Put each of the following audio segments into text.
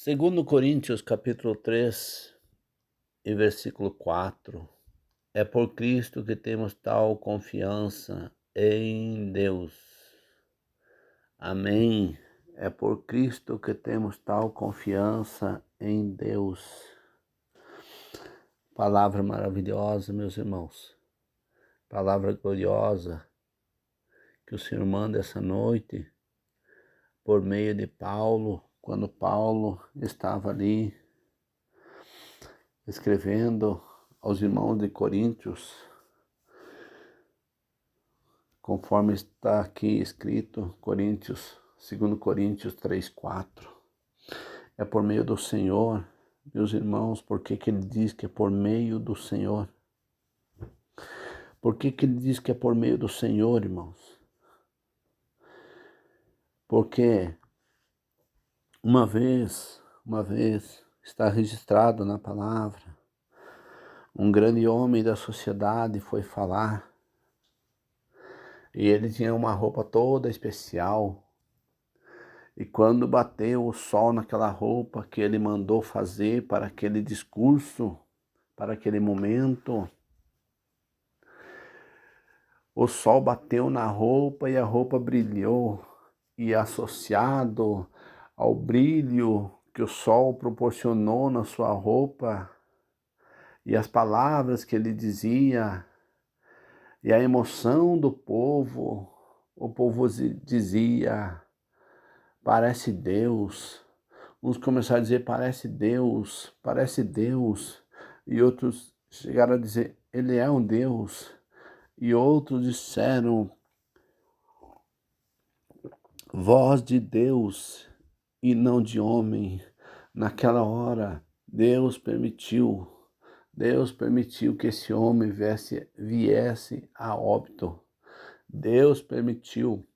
Segundo Coríntios, capítulo 3 e versículo 4. É por Cristo que temos tal confiança em Deus. Amém. É por Cristo que temos tal confiança em Deus. Palavra maravilhosa, meus irmãos. Palavra gloriosa que o Senhor manda essa noite por meio de Paulo, quando Paulo estava ali escrevendo aos irmãos de Coríntios, conforme está aqui escrito, 2 Coríntios 3:4. É por meio do Senhor, meus irmãos. Por que ele diz que é por meio do Senhor? Por que ele diz que é por meio do Senhor, irmãos? Porque uma vez, está registrado na palavra, um grande homem da sociedade foi falar, e ele tinha uma roupa toda especial. E quando bateu o sol naquela roupa que ele mandou fazer para aquele discurso, para aquele momento, o sol bateu na roupa e a roupa brilhou. E associado ao brilho que o sol proporcionou na sua roupa, e as palavras que ele dizia, e a emoção do povo, o povo dizia: parece Deus. Uns começaram a dizer: parece Deus, parece Deus. E outros chegaram a dizer: ele é um Deus. E outros disseram: voz de Deus e não de homem. Naquela hora, Deus permitiu que esse homem viesse a óbito. Deus permitiu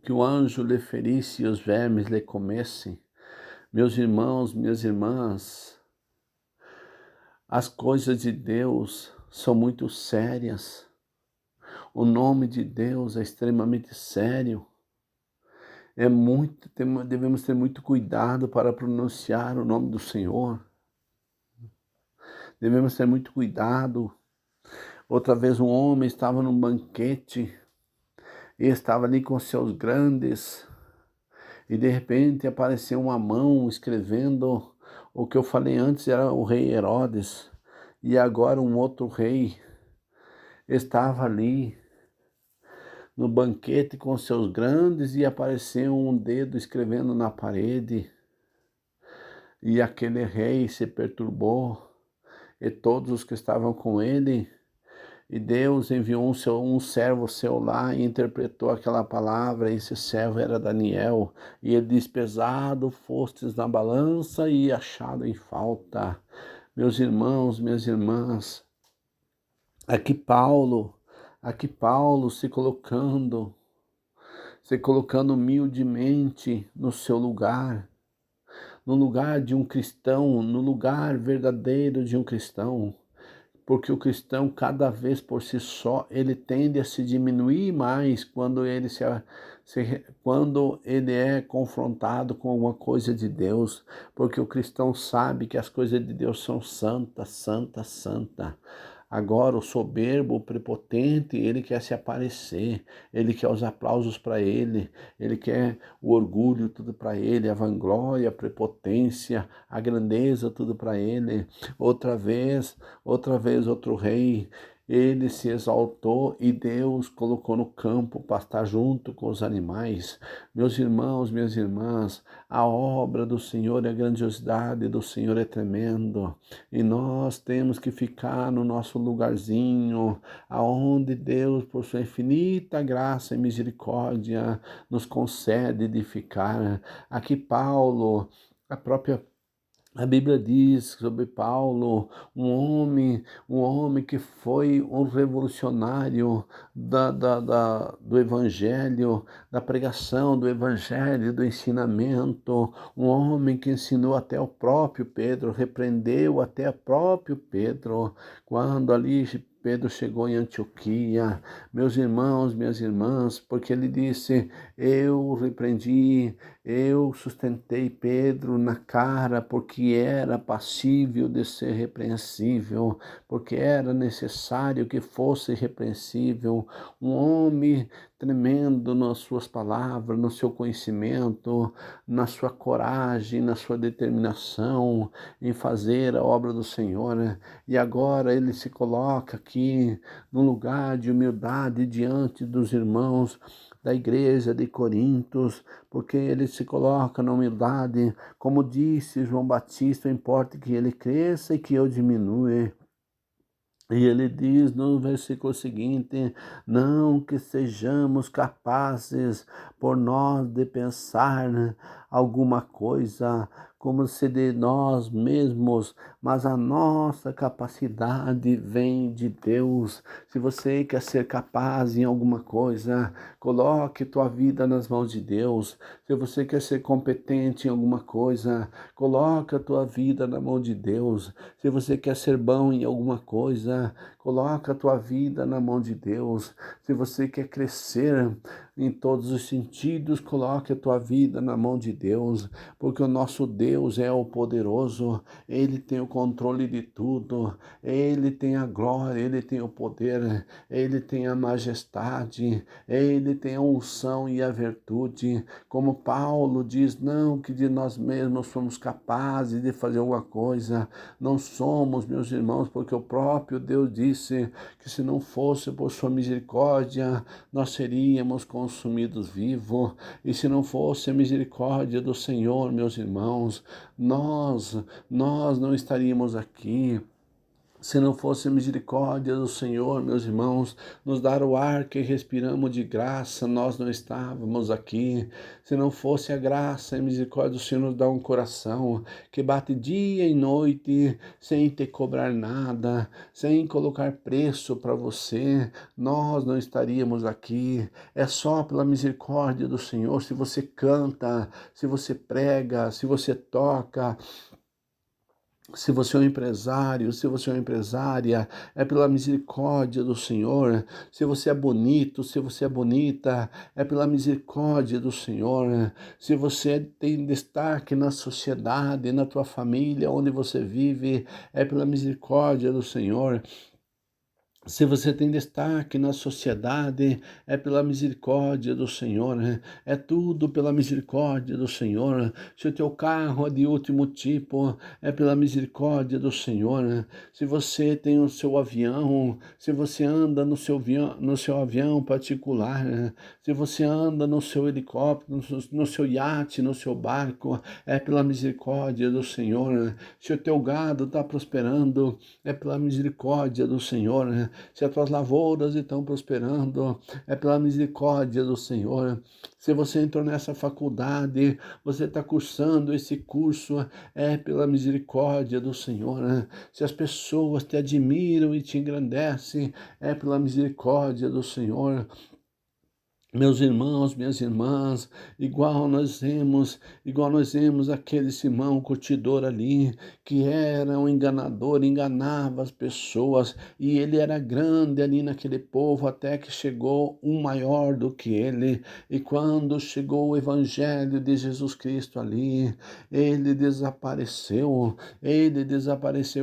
que o anjo lhe ferisse e os vermes lhe comessem. Meus irmãos, minhas irmãs, as coisas de Deus são muito sérias. O nome de Deus é extremamente sério. Devemos ter muito cuidado para pronunciar o nome do Senhor. Devemos ter muito cuidado. Outra vez um homem estava num banquete e estava ali com seus grandes, e de repente apareceu uma mão escrevendo o que eu falei antes, era o rei Herodes, e agora um outro rei estava ali no banquete com seus grandes, e apareceu um dedo escrevendo na parede, e aquele rei se perturbou, e todos os que estavam com ele. E Deus enviou um servo seu lá e interpretou aquela palavra. Esse servo era Daniel. E ele diz: pesado fostes na balança e achado em falta. Meus irmãos, minhas irmãs, aqui Paulo se colocando humildemente no seu lugar, no lugar de um cristão, no lugar verdadeiro de um cristão. Porque o cristão, cada vez por si só, ele tende a se diminuir mais quando quando ele é confrontado com alguma coisa de Deus. Porque o cristão sabe que as coisas de Deus são santa, santa, santa. Agora, o soberbo, o prepotente, ele quer se aparecer, ele quer os aplausos para ele quer o orgulho, tudo para ele, a vanglória, a prepotência, a grandeza, tudo para ele. Outra vez, outro rei, ele se exaltou e Deus colocou no campo para estar junto com os animais. Meus irmãos, minhas irmãs, a obra do Senhor e a grandiosidade do Senhor é tremendo. E nós temos que ficar no nosso lugarzinho, aonde Deus, por sua infinita graça e misericórdia, nos concede de ficar. Aqui Paulo, a Bíblia diz sobre Paulo, um homem que foi um revolucionário do Evangelho, da pregação do Evangelho, do ensinamento, um homem que ensinou até o próprio Pedro, repreendeu até o próprio Pedro, quando ali Pedro chegou em Antioquia, meus irmãos, minhas irmãs, porque ele disse: eu repreendi, eu sustentei Pedro na cara, porque era passível de ser repreensível, porque era necessário que fosse repreensível, um homem tremendo nas suas palavras, no seu conhecimento, na sua coragem, na sua determinação em fazer a obra do Senhor, né? E agora ele se coloca aqui num lugar de humildade diante dos irmãos da igreja de Corintos, porque ele se coloca na humildade, como disse João Batista: importa que ele cresça e que eu diminua. E ele diz no versículo seguinte: não que sejamos capazes por nós de pensar, né, alguma coisa como se de nós mesmos, mas a nossa capacidade vem de Deus. Se você quer ser capaz em alguma coisa, coloque tua vida nas mãos de Deus. Se você quer ser competente em alguma coisa, coloque a tua vida na mão de Deus. Se você quer ser bom em alguma coisa, coloca a tua vida na mão de Deus. Se você quer crescer em todos os sentidos, coloque a tua vida na mão de Deus, porque o nosso Deus é o poderoso, Ele tem o controle de tudo, Ele tem a glória, Ele tem o poder, Ele tem a majestade, Ele tem a unção e a virtude. Como Paulo diz: não que de nós mesmos somos capazes de fazer alguma coisa, não somos, meus irmãos, porque o próprio Deus disse que se não fosse por sua misericórdia, nós seríamos consumidos vivos. E se não fosse a misericórdia do Senhor, meus irmãos, nós não estaríamos aqui. Se não fosse a misericórdia do Senhor, meus irmãos, nos dar o ar que respiramos de graça, nós não estávamos aqui. Se não fosse a graça e a misericórdia do Senhor nos dar um coração que bate dia e noite, sem te cobrar nada, sem colocar preço para você, nós não estaríamos aqui. É só pela misericórdia do Senhor. Se você canta, se você prega, se você toca, se você é um empresário, se você é uma empresária, é pela misericórdia do Senhor. Se você é bonito, se você é bonita, é pela misericórdia do Senhor. Se você tem destaque na sociedade, na tua família, onde você vive, é pela misericórdia do Senhor. Se você tem destaque na sociedade, é pela misericórdia do Senhor, né? É tudo pela misericórdia do Senhor. Se o teu carro é de último tipo, é pela misericórdia do Senhor, né? Se você tem o seu avião, se você anda no seu avião particular, né? Se você anda no seu helicóptero, no seu iate, no seu barco, é pela misericórdia do Senhor, né? Se o teu gado está prosperando, é pela misericórdia do Senhor, né? Se as tuas lavouras estão prosperando, é pela misericórdia do Senhor. Se você entrou nessa faculdade, você está cursando esse curso, é pela misericórdia do Senhor, né? Se as pessoas te admiram e te engrandecem, é pela misericórdia do Senhor. Meus irmãos, minhas irmãs, igual nós vemos aquele Simão curtidor ali, que era um enganador, enganava as pessoas, e ele era grande ali naquele povo, até que chegou um maior do que ele, e quando chegou o evangelho de Jesus Cristo ali, ele desapareceu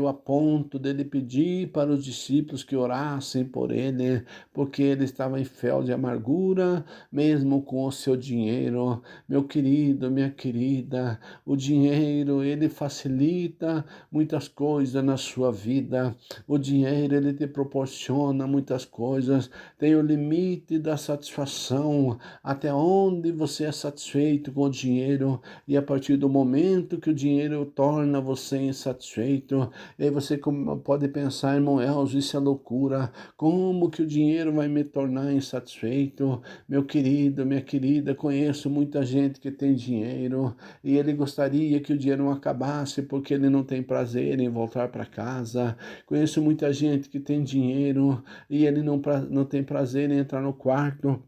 a ponto dele pedir para os discípulos que orassem por ele, porque ele estava em fel de amargura, mesmo com o seu dinheiro. Meu querido, minha querida, o dinheiro, ele facilita muitas coisas na sua vida. O dinheiro, ele te proporciona muitas coisas. Tem o limite da satisfação, até onde você é satisfeito com o dinheiro, e a partir do momento que o dinheiro torna você insatisfeito, aí você pode pensar: irmão Elzo, isso é loucura, como que o dinheiro vai me tornar insatisfeito? Meu querido, minha querida, conheço muita gente que tem dinheiro e ele gostaria que o dinheiro não acabasse porque ele não tem prazer em voltar para casa. Conheço muita gente que tem dinheiro e ele não tem prazer em entrar no quarto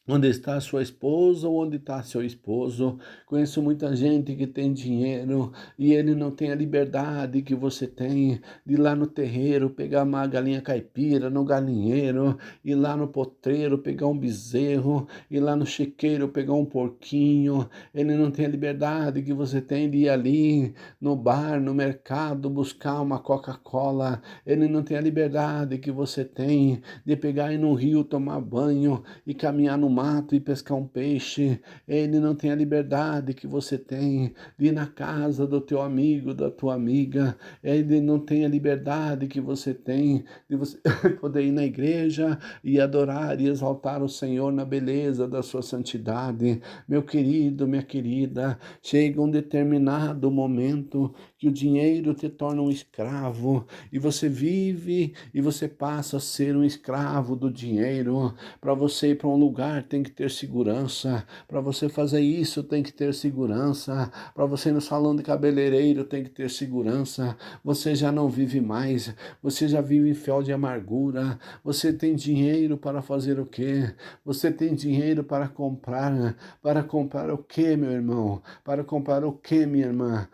Onde está sua esposa ou onde está seu esposo? Conheço muita gente que tem dinheiro e ele não tem a liberdade que você tem de ir lá no terreiro pegar uma galinha caipira no galinheiro, ir lá no potreiro pegar um bezerro, ir lá no chiqueiro pegar um porquinho. Ele não tem a liberdade que você tem de ir ali no bar, no mercado, buscar uma Coca-Cola. Ele não tem a liberdade que você tem de pegar e ir no rio tomar banho e caminhar no mato e pescar um peixe. Ele não tem a liberdade que você tem de ir na casa do teu amigo, da tua amiga. Ele não tem a liberdade que você tem de você poder ir na igreja e adorar e exaltar o Senhor na beleza da sua santidade. Meu querido, minha querida, chega um determinado momento que o dinheiro te torna um escravo e você vive e você passa a ser um escravo do dinheiro. Para você ir para um lugar tem que ter segurança. Para você fazer isso tem que ter segurança. Para você ir no salão de cabeleireiro tem que ter segurança. Você já não vive mais. Você já vive em fel de amargura. Você tem dinheiro para fazer o quê? Você tem dinheiro para comprar. Para comprar o quê, meu irmão? Para comprar o quê, minha irmã?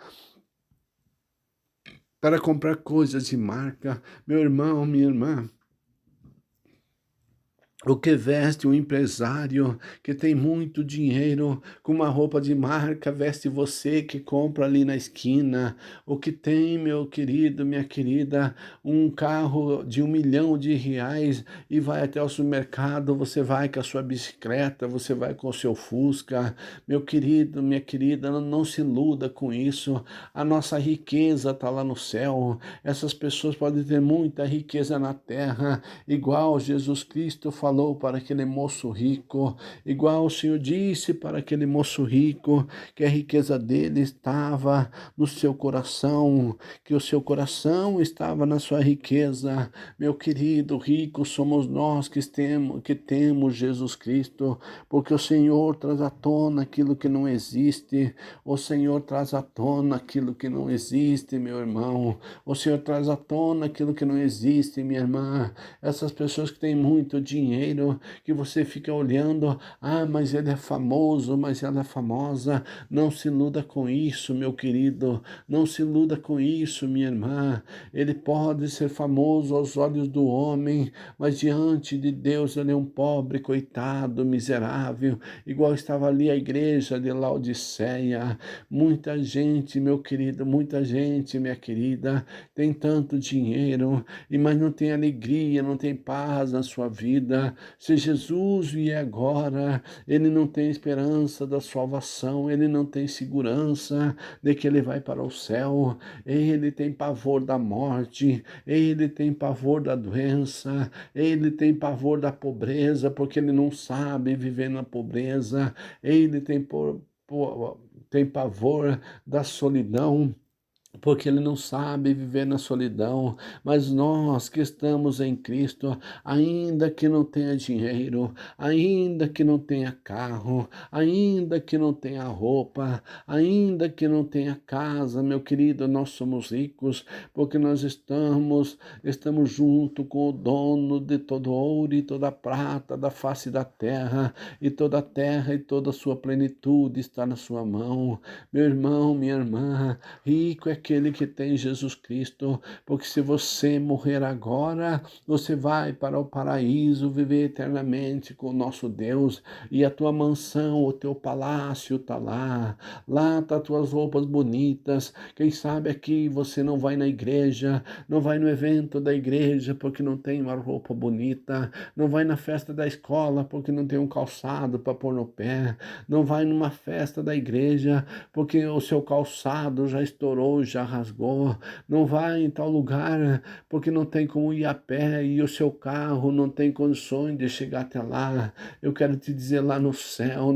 Para comprar coisas de marca. Meu irmão, minha irmã. O que veste um empresário que tem muito dinheiro com uma roupa de marca, veste você que compra ali na esquina. O que tem, meu querido, minha querida, um carro de R$ 1 milhão e vai até o supermercado, você vai com a sua bicicleta, você vai com o seu Fusca. Meu querido, minha querida, não se iluda com isso. A nossa riqueza está lá no céu. Essas pessoas podem ter muita riqueza na terra, igual Jesus Cristo falou para aquele moço rico, igual o Senhor disse para aquele moço rico, que a riqueza dele estava no seu coração, que o seu coração estava na sua riqueza. Meu querido, rico somos nós que temos Jesus Cristo, porque o Senhor traz à tona aquilo que não existe, o Senhor traz à tona aquilo que não existe, meu irmão, o Senhor traz à tona aquilo que não existe, minha irmã. Essas pessoas que têm muito dinheiro, que você fica olhando, mas ele é famoso, mas ela é famosa. Não se iluda com isso, meu querido, não se iluda com isso, minha irmã. Ele pode ser famoso aos olhos do homem, mas diante de Deus ele é um pobre, coitado, miserável, igual estava ali a igreja de Laodiceia. Muita gente, meu querido, muita gente, minha querida, tem tanto dinheiro, mas não tem alegria, não tem paz na sua vida. Se Jesus vier agora, ele não tem esperança da salvação, ele não tem segurança de que ele vai para o céu, ele tem pavor da morte, ele tem pavor da doença, ele tem pavor da pobreza, porque ele não sabe viver na pobreza, ele tem pavor da solidão, porque ele não sabe viver na solidão. Mas nós que estamos em Cristo, ainda que não tenha dinheiro, ainda que não tenha carro, ainda que não tenha roupa, ainda que não tenha casa, meu querido, nós somos ricos, porque nós estamos junto com o dono de todo ouro e toda prata da face da terra, e toda a terra e toda a sua plenitude está na sua mão. Meu irmão, minha irmã, rico é aquele que tem Jesus Cristo, porque se você morrer agora, você vai para o paraíso viver eternamente com o nosso Deus, e a tua mansão, o teu palácio está lá, lá tá as tuas roupas bonitas. Quem sabe aqui você não vai na igreja, não vai no evento da igreja porque não tem uma roupa bonita, não vai na festa da escola porque não tem um calçado para pôr no pé, não vai numa festa da igreja porque o seu calçado já estourou, já rasgou, não vai em tal lugar porque não tem como ir a pé e o seu carro não tem condições de chegar até lá. Eu quero te dizer, lá no céu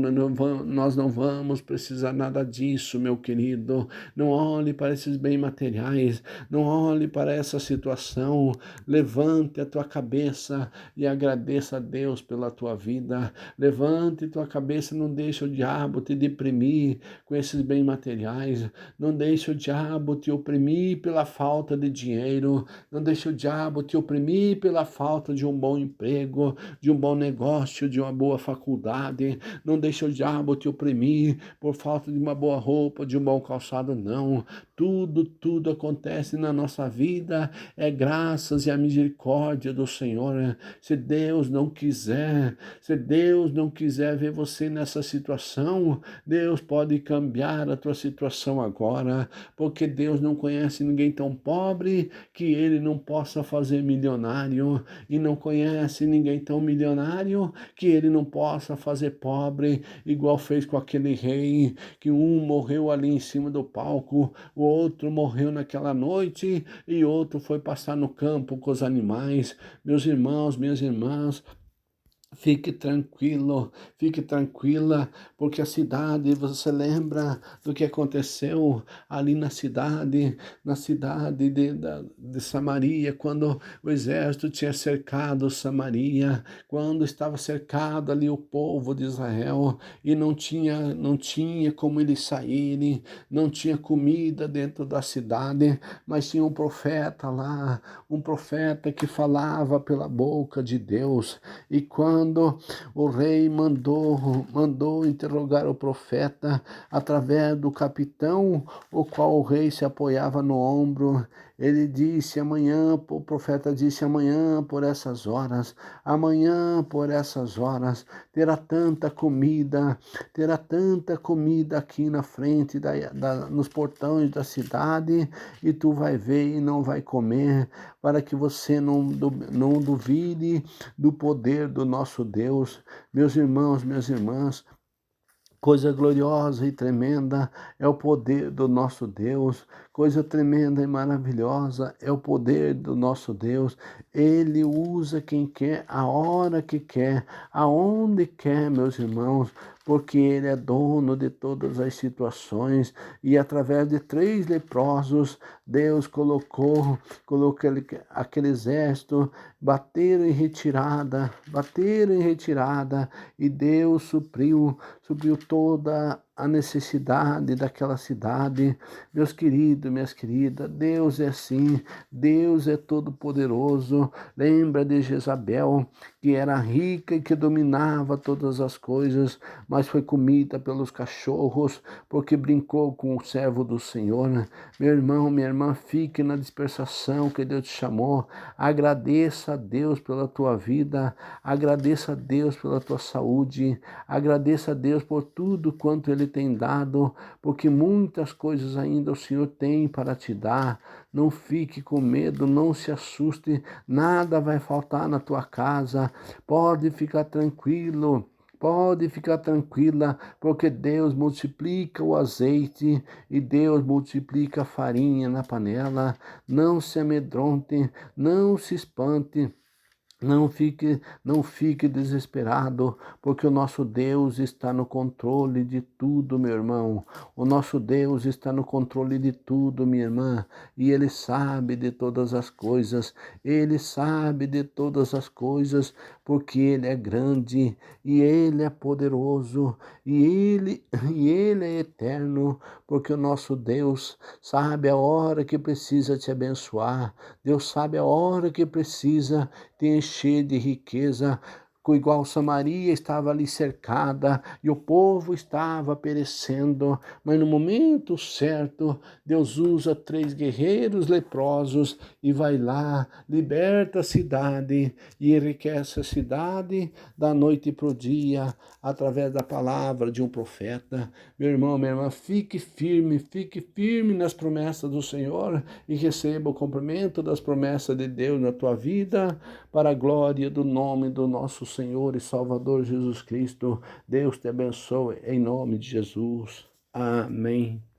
nós não vamos precisar nada disso, meu querido. Não olhe para esses bens materiais, não olhe para essa situação. Levante a tua cabeça e agradeça a Deus pela tua vida. Levante tua cabeça, não deixe o diabo te deprimir com esses bens materiais. Não deixe o diabo diabo te oprimir pela falta de dinheiro, não deixe o diabo te oprimir pela falta de um bom emprego, de um bom negócio, de uma boa faculdade, não deixe o diabo te oprimir por falta de uma boa roupa, de um bom calçado, não. Tudo acontece na nossa vida, é graças e a misericórdia do Senhor. Se Deus não quiser, se Deus não quiser ver você nessa situação, Deus pode cambiar a tua situação agora, porque Deus não conhece ninguém tão pobre que ele não possa fazer milionário, e não conhece ninguém tão milionário que ele não possa fazer pobre, igual fez com aquele rei, que um morreu ali em cima do palco, o outro morreu naquela noite e outro foi passar no campo com os animais. Meus irmãos, minhas irmãs, fique tranquilo, fique tranquila, porque a cidade, você lembra do que aconteceu ali na cidade de Samaria, quando o exército tinha cercado Samaria, quando estava cercado ali o povo de Israel, e não tinha como eles saírem, não tinha comida dentro da cidade, mas tinha um profeta lá, um profeta que falava pela boca de Deus, e quando o rei mandou interrogar o profeta através do capitão, o qual o rei se apoiava no ombro, ele disse amanhã, o profeta disse amanhã por essas horas, terá tanta comida aqui na frente, nos portões da cidade, e tu vai ver e não vai comer, para que você não duvide do poder do nosso Deus. Meus irmãos, minhas irmãs, coisa gloriosa e tremenda é o poder do nosso Deus. Coisa tremenda e maravilhosa é o poder do nosso Deus. Ele usa quem quer, a hora que quer, aonde quer, meus irmãos, porque Ele é dono de todas as situações. E através de 3 leprosos, Deus colocou aquele exército, bateram em retirada, e Deus supriu toda a necessidade daquela cidade. Meus queridos, minhas queridas, Deus é assim, Deus é todo poderoso. Lembra de Jezabel, que era rica e que dominava todas as coisas, mas foi comida pelos cachorros, porque brincou com o servo do Senhor. Meu irmão, minha irmã, fique na dispersação que Deus te chamou. Agradeça a Deus pela tua vida, agradeça a Deus pela tua saúde, agradeça a Deus por tudo quanto Ele tem dado, porque muitas coisas ainda o Senhor tem para te dar. Não fique com medo, não se assuste, nada vai faltar na tua casa. Pode ficar tranquilo. Pode ficar tranquila, porque Deus multiplica o azeite e Deus multiplica a farinha na panela. Não se amedronte, não se espante. Não fique desesperado, porque o nosso Deus está no controle de tudo, meu irmão. O nosso Deus está no controle de tudo, minha irmã, e Ele sabe de todas as coisas. Ele sabe de todas as coisas, porque Ele é grande e Ele é poderoso e Ele é eterno, porque o nosso Deus sabe a hora que precisa te abençoar. Deus sabe a hora que precisa te encher de riqueza, igual Samaria estava ali cercada e o povo estava perecendo, mas no momento certo, Deus usa 3 guerreiros leprosos e vai lá, liberta a cidade e enriquece a cidade da noite para o dia, através da palavra de um profeta. Meu irmão, minha irmã, fique firme nas promessas do Senhor e receba o cumprimento das promessas de Deus na tua vida, para a glória do nome do nosso Senhor e Salvador Jesus Cristo. Deus te abençoe em nome de Jesus. Amém.